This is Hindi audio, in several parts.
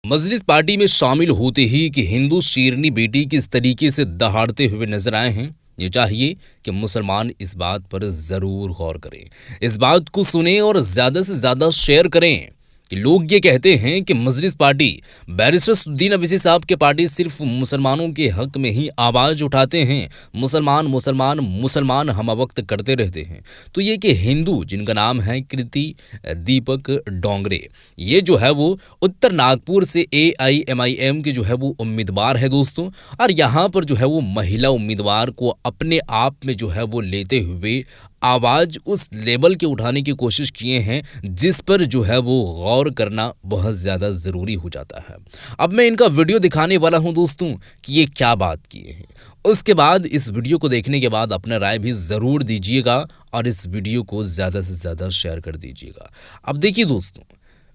मजलिस पार्टी में शामिल होते ही कि हिंदू शेरनी बेटी किस तरीके से दहाड़ते हुए नजर आए हैं, ये चाहिए कि मुसलमान इस बात पर ज़रूर गौर करें, इस बात को सुने और ज़्यादा से ज़्यादा शेयर करें कि लोग ये कहते हैं कि मजलिस पार्टी बैरिस्टर सद्दुद्दीन अवैसी साहब के पार्टी सिर्फ मुसलमानों के हक में ही आवाज़ उठाते हैं, मुसलमान मुसलमान मुसलमान हम वक्त करते रहते हैं। तो ये कि हिंदू जिनका नाम है कृति दीपक डोंगरे, ये जो है वो उत्तर नागपुर से AIMIM के जो है वो उम्मीदवार है दोस्तों, और यहाँ पर जो है वो महिला उम्मीदवार को अपने आप में जो है वो लेते हुए आवाज़ उस लेवल के उठाने की कोशिश किए हैं जिस पर जो है वो गौर करना बहुत ज़्यादा ज़रूरी हो जाता है। अब मैं इनका वीडियो दिखाने वाला हूं दोस्तों कि ये क्या बात किए हैं। उसके बाद इस वीडियो को देखने के बाद अपना राय भी ज़रूर दीजिएगा और इस वीडियो को ज़्यादा से ज़्यादा शेयर कर दीजिएगा। अब देखिए दोस्तों,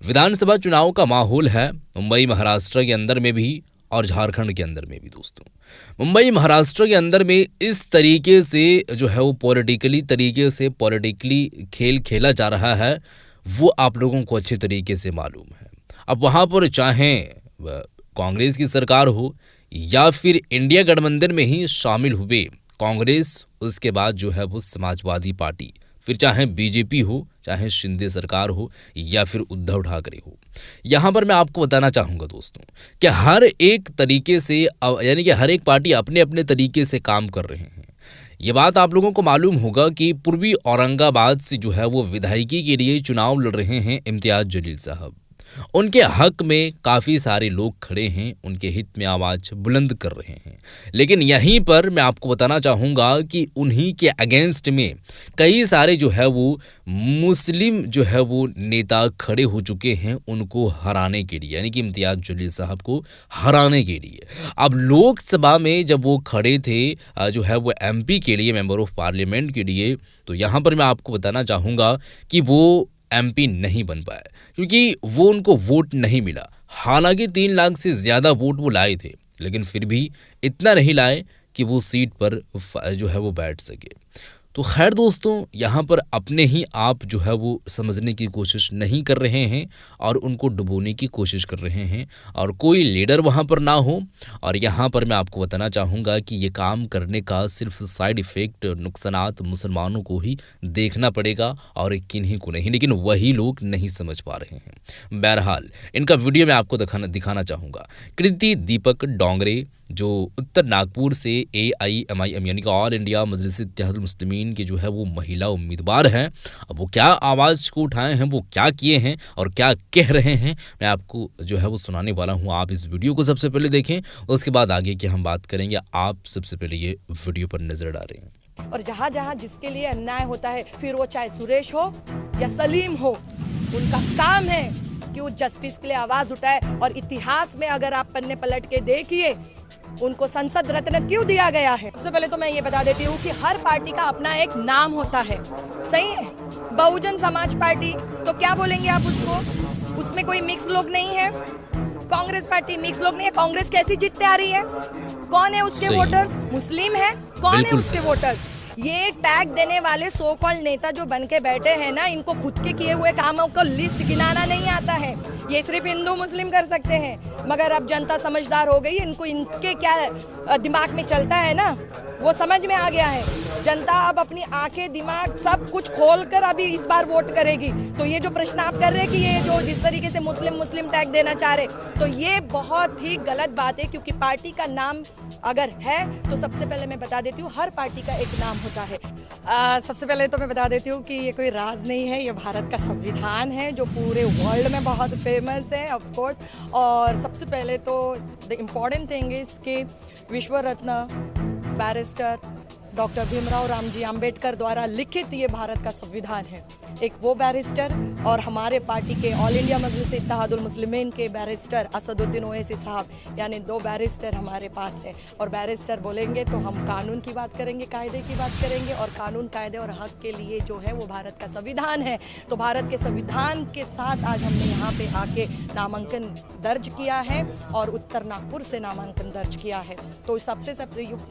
विधानसभा चुनाव का माहौल है मुंबई महाराष्ट्र के अंदर में भी और झारखंड के अंदर में भी। दोस्तों, मुंबई महाराष्ट्र के अंदर में इस तरीके से जो है वो पॉलिटिकली खेल खेला जा रहा है वो आप लोगों को अच्छे तरीके से मालूम है। अब वहाँ पर चाहे कांग्रेस की सरकार हो या फिर इंडिया गठबंधन में ही शामिल हुए कांग्रेस, उसके बाद जो है वो समाजवादी पार्टी, फिर चाहे बीजेपी हो, चाहे शिंदे सरकार हो या फिर उद्धव ठाकरे हो, यहाँ पर मैं आपको बताना चाहूँगा दोस्तों कि हर एक तरीके से यानी कि हर एक पार्टी अपने अपने तरीके से काम कर रहे हैं। ये बात आप लोगों को मालूम होगा कि पूर्वी औरंगाबाद से जो है वो विधायकी के लिए चुनाव लड़ रहे हैं इम्तियाज जलील साहब। उनके हक में काफ़ी सारे लोग खड़े हैं, उनके हित में आवाज़ बुलंद कर रहे हैं। लेकिन यहीं पर मैं आपको बताना चाहूँगा कि उन्हीं के अगेंस्ट में कई सारे जो है वो मुस्लिम जो है वो नेता खड़े हो चुके हैं उनको हराने के लिए, यानी कि इम्तियाज जलील साहब को हराने के लिए। अब लोकसभा में जब वो खड़े थे जो है वो MP के लिए, मेंबर ऑफ पार्लियामेंट के लिए, तो यहाँ पर मैं आपको बताना चाहूँगा कि वो MP नहीं बन पाए क्योंकि वो उनको वोट नहीं मिला। हालांकि 3 लाख से ज़्यादा वोट वो लाए थे, लेकिन फिर भी इतना नहीं लाए कि वो सीट पर जो है वो बैठ सके। तो खैर दोस्तों, यहाँ पर अपने ही आप जो है वो समझने की कोशिश नहीं कर रहे हैं और उनको डुबोने की कोशिश कर रहे हैं और कोई लीडर वहाँ पर ना हो। और यहाँ पर मैं आपको बताना चाहूँगा कि ये काम करने का सिर्फ साइड इफ़ेक्ट, नुकसानात मुसलमानों को ही देखना पड़ेगा और किन्हीं को नहीं, लेकिन वही लोग नहीं समझ पा रहे हैं। बहरहाल इनका वीडियो मैं आपको दिखाना चाहूँगा। कृति दीपक डोंगरे जो उत्तर नागपुर से AIMIM यानी कि ऑल इंडिया मजलिस इत्तेहादुल मुस्लिमीन के जो है वो महिला उम्मीदवार हैं। अब वो क्या आवाज़ को उठाए हैं, वो क्या किए हैं और क्या कह रहे हैं, मैं आपको जो है वो सुनाने वाला हूँ। आप इस वीडियो को सबसे पहले देखें, उसके बाद आगे की हम बात करेंगे। आप सबसे पहले ये वीडियो पर नजर डालें। और जहाँ जहाँ जिसके लिए अन्याय होता है, फिर वो चाहे सुरेश हो या सलीम हो, उनका काम है कि वो जस्टिस के लिए आवाज़ उठाए। और इतिहास में अगर आप पन्ने पलट के देखिए, उनको संसद रत्न क्यों दिया गया है। सबसे पहले तो मैं ये बता देती हूँ कि हर पार्टी का अपना एक नाम होता है, सही है। बहुजन समाज पार्टी, तो क्या बोलेंगे आप उसको, उसमें कोई मिक्स लोग नहीं है। कांग्रेस पार्टी मिक्स लोग नहीं है। कांग्रेस कैसी जीतते आ रही है, कौन है उसके वोटर्स, मुस्लिम है, कौन है उसके वोटर्स। ये टैग देने वाले सो कॉल्ड नेता जो बन के बैठे हैं ना, इनको खुद के किए हुए कामों को लिस्ट गिनाना नहीं आता है। ये सिर्फ हिंदू मुस्लिम कर सकते हैं, मगर अब जनता समझदार हो गई, इनको इनके क्या दिमाग में चलता है ना वो समझ में आ गया है। जनता अब अपनी आंखें दिमाग सब कुछ खोलकर अभी इस बार वोट करेगी। तो ये जो प्रश्न आप कर रहे हैं कि ये जो जिस तरीके से मुस्लिम टैग देना चाह रहे, तो ये बहुत ही गलत बात है। क्योंकि पार्टी का नाम अगर है तो सबसे पहले मैं बता देती हूँ, हर पार्टी का एक नाम होता है। सबसे पहले तो मैं बता देती हूँ कि ये कोई राज नहीं है, ये भारत का संविधान है जो पूरे वर्ल्ड में बहुत फेमस है ऑफ कोर्स। और सबसे पहले तो द इम्पॉर्टेंट थिंग इज कि विश्व रत्न बैरिस्टर डॉक्टर भीमराव रामजी आम्बेडकर द्वारा लिखित ये भारत का संविधान है। एक वो बैरिस्टर और हमारे पार्टी के ऑल इंडिया मजलिस इत्तेहादुल मुस्लिमीन के बैरिस्टर असदुद्दीन ओवैसी साहब, यानी 2 बैरिस्टर हमारे पास है। और बैरिस्टर बोलेंगे तो हम कानून की बात करेंगे, कायदे की बात करेंगे, और कानून कायदे और हक के लिए जो है वो भारत का संविधान है। तो भारत के संविधान के साथ आज हमने यहाँ पे आके नामांकन दर्ज किया है और उत्तर नागपुर से नामांकन दर्ज किया है। तो सबसे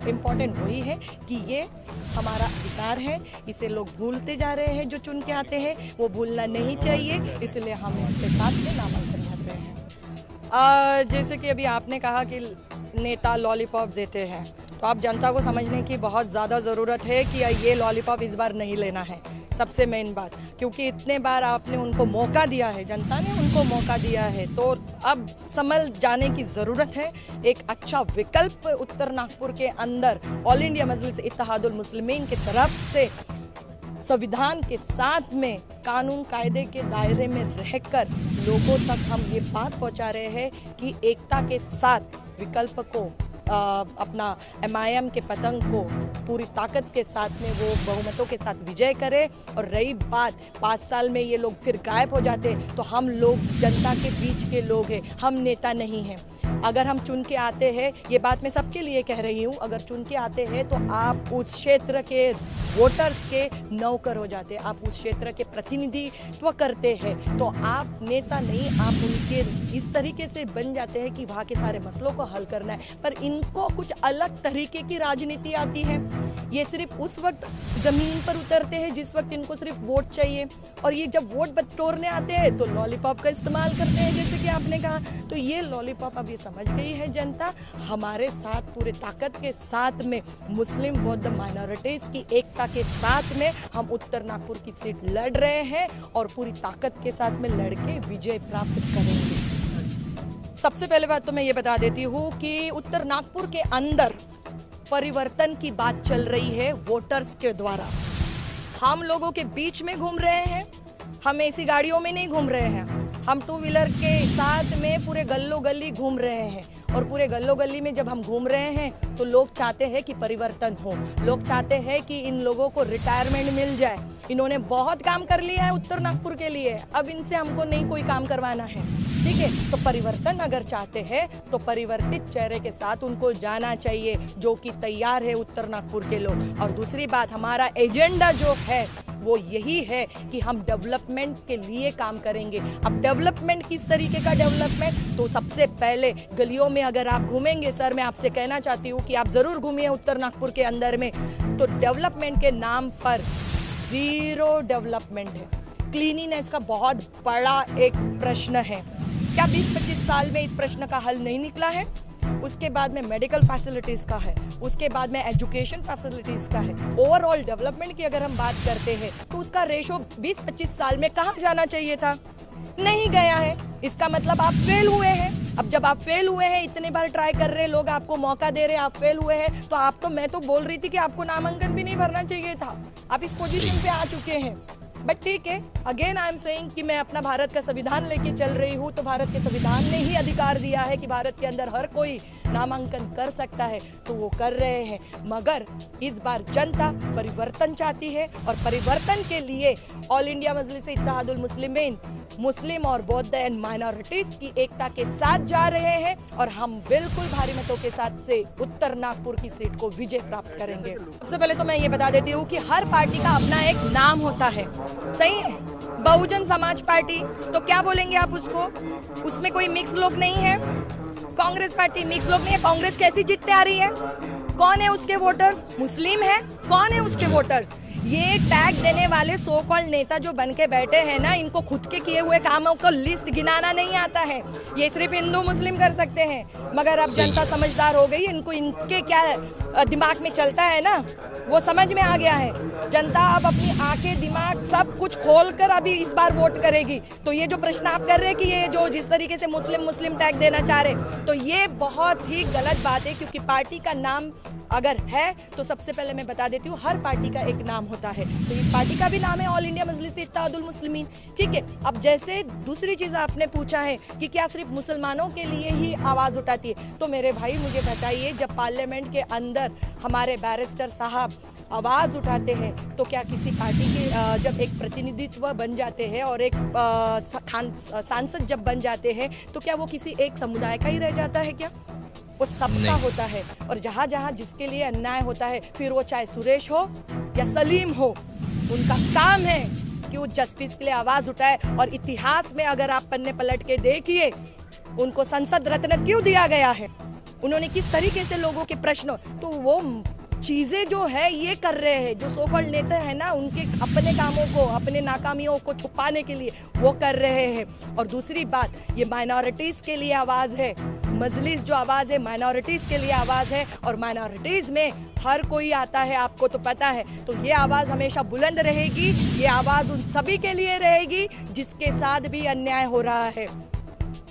इम्पोर्टेंट वही है कि ये हमारा अधिकार है, इसे लोग भूलते जा रहे हैं। जो चुन के आते हैं वो भूलना नहीं चाहिए, इसलिए हम इसके साथ में नामांकन भर रहे हैं। जैसे कि अभी आपने कहा कि नेता लॉलीपॉप देते हैं, तो आप जनता को समझने की बहुत ज़्यादा ज़रूरत है कि ये लॉलीपॉप इस बार नहीं लेना है। सबसे मेन बात, क्योंकि इतने बार आपने उनको मौका दिया है, जनता ने उनको मौका दिया है, तो अब समझ जाने की ज़रूरत है। एक अच्छा विकल्प उत्तर नागपुर के अंदर ऑल इंडिया मजलिस इत्तेहादुल मुस्लिमीन की तरफ से संविधान के साथ में कानून कायदे के दायरे में रहकर लोगों तक हम ये बात पहुंचा रहे हैं कि एकता के साथ विकल्प को अपना MIM के पतंग को पूरी ताकत के साथ में वो बहुमतों के साथ विजय करे। और रही बात 5 साल में ये लोग फिर गायब हो जाते, तो हम लोग जनता के बीच के लोग हैं, हम नेता नहीं हैं। अगर हम चुन के आते हैं, ये बात मैं सबके लिए कह रही हूँ, अगर चुन के आते हैं तो आप उस क्षेत्र के वोटर्स के नौकर हो जाते हैं, आप उस क्षेत्र के प्रतिनिधित्व करते हैं, तो आप नेता नहीं, आप उनके इस तरीके से बन जाते हैं कि वहाँ के सारे मसलों को हल करना है। पर इनको कुछ अलग तरीके की राजनीति आती है। ये सिर्फ उस वक्त ज़मीन पर उतरते हैं जिस वक्त इनको सिर्फ वोट चाहिए, और ये जब वोट बटोरने आते हैं तो लॉलीपॉप का इस्तेमाल करते हैं, जैसे कि आपने कहा। तो ये लॉलीपॉप अब ये समझ गई है जनता, हमारे साथ पूरे ताकत के साथ में मुस्लिम बौद्ध माइनॉरिटीज़ की एकता के साथ में हम उत्तर नागपुर की सीट लड़ रहे हैं और पूरी ताकत के साथ में लड़के विजय प्राप्त करेंगे। सबसे पहले बात तो मैं ये बता देती हूँ कि उत्तर नागपुर के अंदर परिवर्तन की बात चल रही है वोटर्स के द्वारा। हम लोगों के बीच में घूम रहे हैं, हम ऐसी गाड़ियों में नहीं घूम रहे हैं, हम 2 व्हीलर के साथ में पूरे गल्लो गली घूम रहे हैं। और पूरे गल्लो गली में जब हम घूम रहे हैं तो लोग चाहते हैं कि परिवर्तन हो, लोग चाहते हैं कि इन लोगों को रिटायरमेंट मिल जाए। इन्होंने बहुत काम कर लिया है उत्तर नागपुर के लिए, अब इनसे हमको नहीं कोई काम करवाना है, ठीक है। तो परिवर्तन अगर चाहते हैं तो परिवर्तित चेहरे के साथ उनको जाना चाहिए, जो कि तैयार है उत्तर नागपुर के लोग। और दूसरी बात, हमारा एजेंडा जो है वो यही है कि हम डेवलपमेंट के लिए काम करेंगे। अब डेवलपमेंट किस तरीके का डेवलपमेंट, तो सबसे पहले गलियों में अगर आप घूमेंगे, सर मैं आपसे कहना चाहती हूँ कि आप ज़रूर घूमिए उत्तर नागपुर के अंदर में, तो डेवलपमेंट के नाम पर ज़ीरो डेवलपमेंट है। क्लीनिनेस का बहुत बड़ा एक प्रश्न है। क्या 20-25 साल में इस प्रश्न का हल नहीं निकला है? उसके बाद में मेडिकल फैसिलिटीज़ का है, उसके बाद में एजुकेशन फैसिलिटीज़ का है। ओवरऑल डेवलपमेंट की अगर हम बात करते हैं तो उसका रेशो 20-25 साल में कहाँ जाना चाहिए था, नहीं गया है। इसका मतलब आप फेल हुए हैं। अब जब आप फेल हुए हैं, इतने बार ट्राई कर रहे, लोग आपको मौका दे रहे, आप फेल हुए हैं, तो आप तो, मैं तो बोल रही थी कि आपको नामांकन भी नहीं भरना चाहिए था। आप इस पोजीशन पे आ चुके हैं। बट ठीक है, अगेन आई एम सेइंग कि मैं अपना भारत का संविधान लेके चल रही हूँ, तो भारत के संविधान ने ही अधिकार दिया है कि भारत के अंदर हर कोई नामांकन कर सकता है, तो वो कर रहे हैं। मगर इस बार जनता परिवर्तन चाहती है, और परिवर्तन के लिए ऑल इंडिया मजलिस इत्तेहादुल मुस्लिमीन मुस्लिम और बौद्ध एंड माइनॉरिटीज की एकता के साथ जा रहे हैं, और हम बिल्कुल भारी मतों के साथ से उत्तर नागपुर की सीट को विजय प्राप्त करेंगे। सबसे पहले तो मैं ये बता देती हूँ कि हर पार्टी का अपना एक नाम होता है, सही है। बहुजन समाज पार्टी, तो क्या बोलेंगे आप उसको, उसमें कोई मिक्स लोग नहीं है। कांग्रेस पार्टी, मिक्स लोग नहीं है। कांग्रेस कैसी जीतते आ रही है, कौन है उसके वोटर्स, मुस्लिम है, कौन है उसके वोटर्स। ये टैग देने वाले सो कॉल्ड नेता जो बन के बैठे हैं ना, इनको खुद के किए हुए कामों को लिस्ट गिनाना नहीं आता है। ये सिर्फ हिंदू मुस्लिम कर सकते हैं, मगर अब जनता समझदार हो गई, इनको इनके क्या दिमाग में चलता है ना, वो समझ में आ गया है। जनता अब अपनी आंखें दिमाग सब कुछ खोलकर अभी इस बार वोट करेगी। तो ये जो प्रश्न आप कर रहे हैं कि ये जो जिस तरीके से मुस्लिम टैग देना चाह रहे, तो ये बहुत ही गलत बात है। क्योंकि पार्टी का नाम अगर है तो सबसे पहले मैं बता देती हूँ, हर पार्टी का एक नाम होता है। तो इस पार्टी का भी नाम है ऑल इंडिया मजलिस इत्तेहादुल मुस्लिमीन, ठीक है। अब जैसे दूसरी चीज़ आपने पूछा है कि क्या सिर्फ मुसलमानों के लिए ही आवाज़ उठाती है, तो मेरे भाई मुझे बताइए, जब पार्लियामेंट के अंदर हमारे बैरिस्टर साहब आवाज़ उठाते हैं, तो क्या किसी पार्टी के जब एक प्रतिनिधित्व बन जाते हैं और एक सांसद जब बन जाते हैं, तो क्या वो किसी एक समुदाय का ही रह जाता है क्या? वो सबका होता है। और जहाँ जहाँ जिसके लिए अन्याय होता है, फिर वो चाहे सुरेश हो या सलीम हो, उनका काम है कि वो जस्टिस के लिए आवाज़ उठाए। और इतिहास में अगर आप पन्ने पलट के देखिए, उनको संसद रत्न क्यों दिया गया है, उन्होंने किस तरीके से लोगों के प्रश्न, तो वो चीज़ें जो है ये कर रहे हैं, जो सो कॉल्ड नेता है ना, उनके अपने कामों को, अपने नाकामियों को छुपाने के लिए वो कर रहे हैं। और दूसरी बात, ये माइनॉरिटीज़ के लिए आवाज़ है, मजलिस जो आवाज़ है माइनॉरिटीज़ के लिए आवाज़ है, और माइनॉरिटीज़ में हर कोई आता है, आपको तो पता है। तो ये आवाज़ हमेशा बुलंद रहेगी, ये आवाज़ उन सभी के लिए रहेगी जिसके साथ भी अन्याय हो रहा है।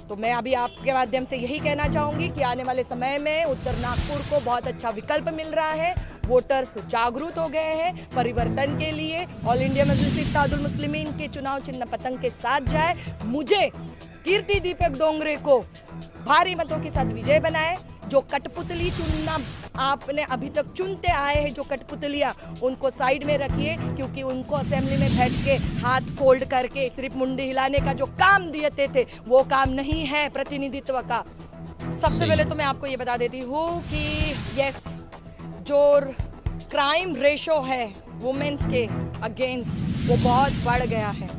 तो मैं अभी आपके माध्यम से यही कहना चाहूँगी कि आने वाले समय में उत्तर नागपुर को बहुत अच्छा विकल्प मिल रहा है। वोटर्स जागरूक हो गए हैं परिवर्तन के लिए। ऑल इंडिया मजलिस इत्तेहादुल मुस्लिमीन के चुनाव चिन्ह पतंग के साथ जाए, मुझे कीर्ति दीपक डोंगरे को भारी मतों के साथ विजय बनाए। जो कठपुतली चुनना आपने अभी तक चुनते आए हैं, जो कठपुतलियाँ, उनको साइड में रखिए, क्योंकि उनको असेंबली में बैठ के हाथ फोल्ड करके सिर्फ मुंडी हिलाने का जो काम दिए थे वो काम नहीं है प्रतिनिधित्व का। सबसे पहले तो मैं आपको ये बता देती हूँ कि यस, जो क्राइम रेशो है वुमेन्स के अगेंस्ट वो बहुत बढ़ गया है।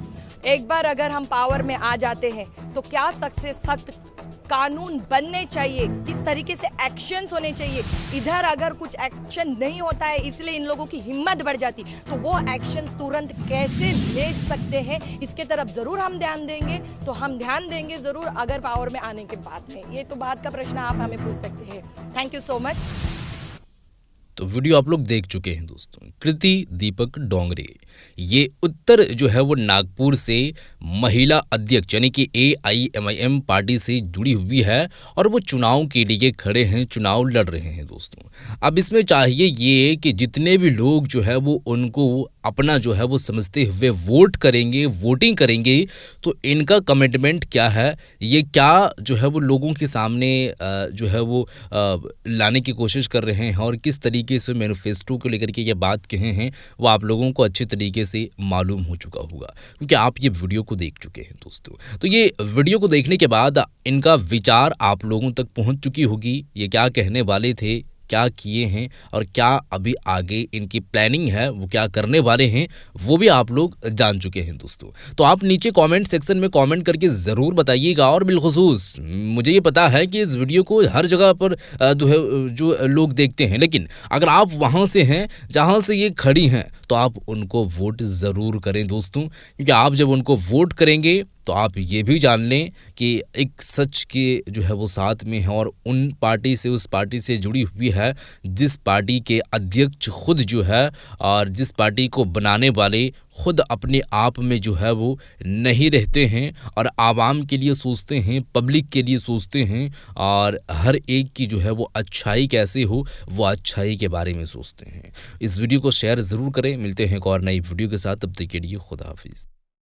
एक बार अगर हम पावर में आ जाते हैं तो क्या सख्त कानून बनने चाहिए, किस तरीके से एक्शंस होने चाहिए। इधर अगर कुछ एक्शन नहीं होता है इसलिए इन लोगों की हिम्मत बढ़ जाती, तो वो एक्शन तुरंत कैसे ले सकते हैं, इसके तरफ ज़रूर हम ध्यान देंगे। तो हम ध्यान देंगे ज़रूर अगर पावर में आने के बाद में। ये तो बात का प्रश्न आप हमें पूछ सकते हैं। Thank you so much. तो वीडियो आप लोग देख चुके हैं दोस्तों। कीर्ति दीपक डोंगरे ये उत्तर जो है वो नागपुर से महिला अध्यक्ष यानी कि AIMIM पार्टी से जुड़ी हुई है और वो चुनाव के लिए खड़े हैं, चुनाव लड़ रहे हैं दोस्तों। अब इसमें चाहिए ये कि जितने भी लोग जो है वो उनको अपना जो है वो समझते हुए वोट करेंगे, वोटिंग करेंगे, तो इनका कमिटमेंट क्या है, ये क्या जो है वो लोगों के सामने जो है वो लाने की कोशिश कर रहे हैं और किस तरीके से मैनिफेस्टो को लेकर के ये बात कहे हैं, वो आप लोगों को अच्छी तरीके से मालूम हो चुका होगा क्योंकि आप ये वीडियो को देख चुके हैं दोस्तों। तो ये वीडियो को देखने के बाद इनका विचार आप लोगों तक पहुंच चुकी होगी, ये क्या कहने वाले थे, क्या किए हैं और क्या अभी आगे इनकी प्लानिंग है, वो क्या करने वाले हैं, वो भी आप लोग जान चुके हैं दोस्तों। तो आप नीचे कमेंट सेक्शन में कमेंट करके ज़रूर बताइएगा। और बिलखुसूस मुझे ये पता है कि इस वीडियो को हर जगह पर जो लोग देखते हैं, लेकिन अगर आप वहाँ से हैं जहाँ से ये खड़ी हैं तो आप उनको वोट ज़रूर करें दोस्तों, क्योंकि आप जब उनको वोट करेंगे तो आप ये भी जान लें कि एक सच के जो है वो साथ में है और उन पार्टी से, उस पार्टी से जुड़ी हुई है जिस पार्टी के अध्यक्ष खुद जो है और जिस पार्टी को बनाने वाले खुद अपने आप में जो है वो नहीं रहते हैं और आवाम के लिए सोचते हैं, पब्लिक के लिए सोचते हैं और हर एक की जो है वो अच्छाई कैसे हो वो अच्छाई के बारे में सोचते हैं। इस वीडियो को शेयर ज़रूर करें। मिलते हैं एक और नई वीडियो के साथ, तब तक के लिए खुदा हाफिज़।